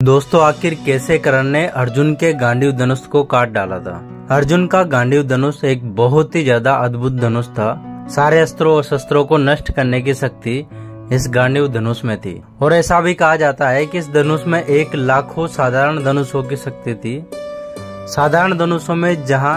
दोस्तों, आखिर कैसे कर्ण ने अर्जुन के गांडीव धनुष को काट डाला था। अर्जुन का गांडीव धनुष एक बहुत ही ज्यादा अद्भुत धनुष था। सारे अस्त्रों और शस्त्रों को नष्ट करने की शक्ति इस गांडीव धनुष में थी और ऐसा भी कहा जाता है कि इस धनुष में 1 लाखों साधारण धनुषों की शक्ति थी। साधारण धनुषों में जहां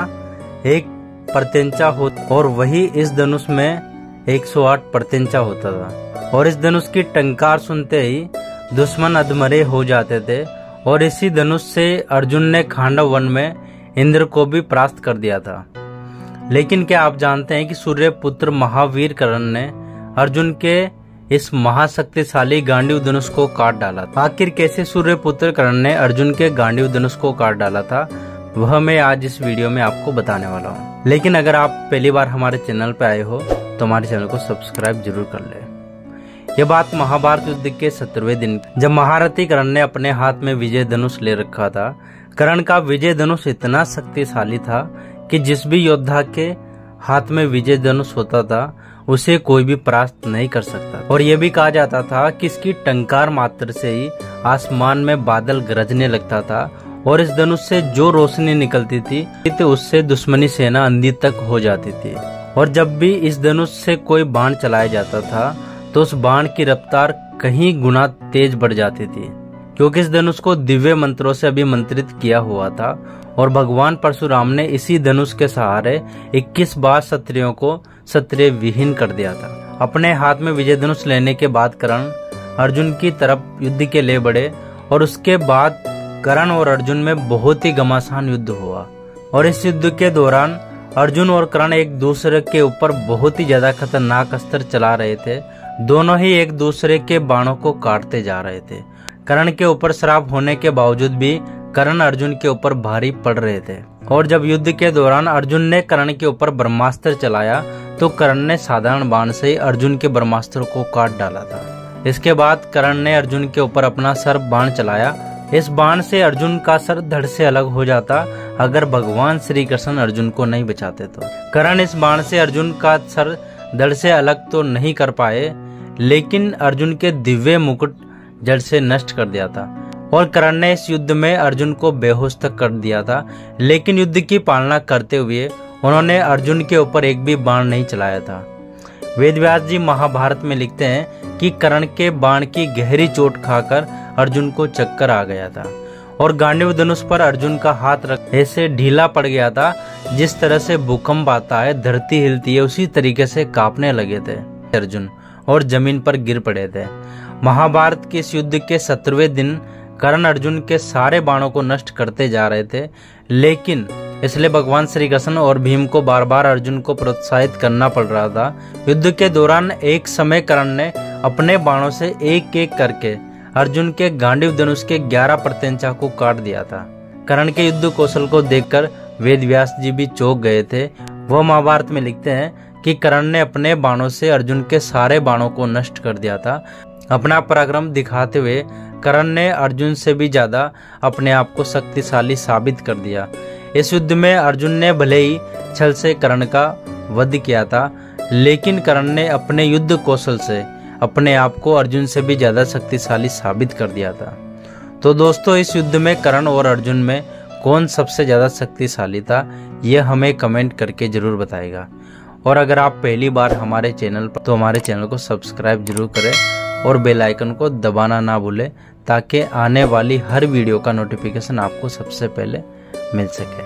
1 प्रत्यंचा होता और वही इस धनुष में 108 प्रत्यंचा होता था और इस धनुष की टंकार सुनते ही दुश्मन अधमरे हो जाते थे। और इसी धनुष से अर्जुन ने खांडव वन में इंद्र को भी परास्त कर दिया था। लेकिन क्या आप जानते हैं कि सूर्य पुत्र महावीर कर्ण ने अर्जुन के इस महाशक्तिशाली गांडीव धनुष को काट डाला था। आखिर कैसे सूर्य पुत्र कर्ण ने अर्जुन के गांडीव धनुष को काट डाला था, वह मैं आज इस वीडियो में आपको बताने वाला हूँ। लेकिन अगर आप पहली बार हमारे चैनल पर आए हो तो हमारे चैनल को सब्सक्राइब जरूर कर ले। यह बात महाभारत युद्ध के 17वें दिन, जब महारथी कर्ण ने अपने हाथ में विजय धनुष ले रखा था। कर्ण का विजय धनुष इतना शक्तिशाली था कि जिस भी योद्धा के हाथ में विजय धनुष होता था उसे कोई भी परास्त नहीं कर सकता। और यह भी कहा जाता था कि इसकी टंकार मात्र से ही आसमान में बादल गरजने लगता था और इस धनुष से जो रोशनी निकलती थी तो उससे दुश्मनी सेना अंधी तक हो जाती थी। और जब भी इस धनुष से कोई बाण चलाया जाता था तो उस बाण की रफ्तार कहीं गुना तेज बढ़ जाती थी, क्योंकि इस धनुष को दिव्य मंत्रों से अभिमंत्रित किया हुआ था। और भगवान परशुराम ने इसी धनुष के सहारे 21 बार क्षत्रियों को क्षत्रिय विहीन कर दिया था। अपने हाथ में विजय धनुष लेने के बाद कर्ण अर्जुन की तरफ युद्ध के लिए बढ़े और उसके बाद कर्ण और अर्जुन में बहुत ही घमासान युद्ध हुआ। और इस युद्ध के दौरान अर्जुन और कर्ण एक दूसरे के ऊपर बहुत ही ज्यादा खतरनाक अस्त्र चला रहे थे। दोनों ही एक दूसरे के बाणों को काटते जा रहे थे। कर्ण के ऊपर श्राप होने के बावजूद भी कर्ण अर्जुन के ऊपर भारी पड़ रहे थे। और जब युद्ध के दौरान अर्जुन ने कर्ण के ऊपर ब्रह्मास्त्र चलाया तो कर्ण ने साधारण बाण से ही अर्जुन के ब्रह्मास्त्र को काट डाला था। इसके बाद कर्ण ने अर्जुन के ऊपर अपना सर्प बाण चलाया। इस बाण से अर्जुन का सर धड़ से अलग हो जाता अगर भगवान श्री कृष्ण अर्जुन को नहीं बचाते तो। कर्ण इस बाण से अर्जुन का सर धड़ से अलग तो नहीं कर पाए, लेकिन अर्जुन के दिव्य मुकुट जड़ से नष्ट कर दिया था। और कर्ण ने इस युद्ध में अर्जुन को बेहोश तक कर दिया था। लेकिन युद्ध की पालना करते हुए उन्होंने अर्जुन के ऊपर एक भी बाण नहीं चलाया था। वेदव्यास जी महाभारत में लिखते हैं कि कर्ण के बाण की गहरी चोट खाकर अर्जुन को चक्कर आ गया था और गांडीव धनुष पर अर्जुन का हाथ रख ऐसे ढीला पड़ गया था जिस तरह से भूकंप आता है, धरती हिलती है, उसी तरीके से कांपने लगे थे अर्जुन और जमीन पर गिर पड़े थे। महाभारत के इस युद्ध के 17वें दिन कर्ण अर्जुन के सारे बाणों को नष्ट करते जा रहे थे। लेकिन इसलिए भगवान श्री कृष्ण और भीम को बार बार अर्जुन को प्रोत्साहित करना पड़ रहा था। युद्ध के दौरान एक समय कर्ण ने अपने बाणों से एक एक करके अर्जुन के गांडीव धनुष के 11 प्रत्यंचा को काट दिया था। कर्ण के युद्ध कौशल को देखकर वेदव्यास जी भी चौंक गए थे। वह महाभारत में लिखते हैं कि कर्ण ने अपने बाणों से अर्जुन के सारे बाणों को नष्ट कर दिया था। अपना पराक्रम दिखाते हुए कर्ण ने अर्जुन से भी ज्यादा अपने आप को शक्तिशाली साबित कर दिया। इस युद्ध में अर्जुन ने भले ही छल से कर्ण का वध किया था, लेकिन कर्ण ने अपने युद्ध कौशल से अपने आप को अर्जुन से भी ज्यादा शक्तिशाली साबित कर दिया था। तो दोस्तों, इस युद्ध में कर्ण और अर्जुन में कौन सबसे ज्यादा शक्तिशाली था, यह हमें कमेंट करके जरूर बताएगा। और अगर आप पहली बार हमारे चैनल पर तो हमारे चैनल को सब्सक्राइब जरूर करें और बेल आइकन को दबाना ना भूलें, ताकि आने वाली हर वीडियो का नोटिफिकेशन आपको सबसे पहले मिल सके।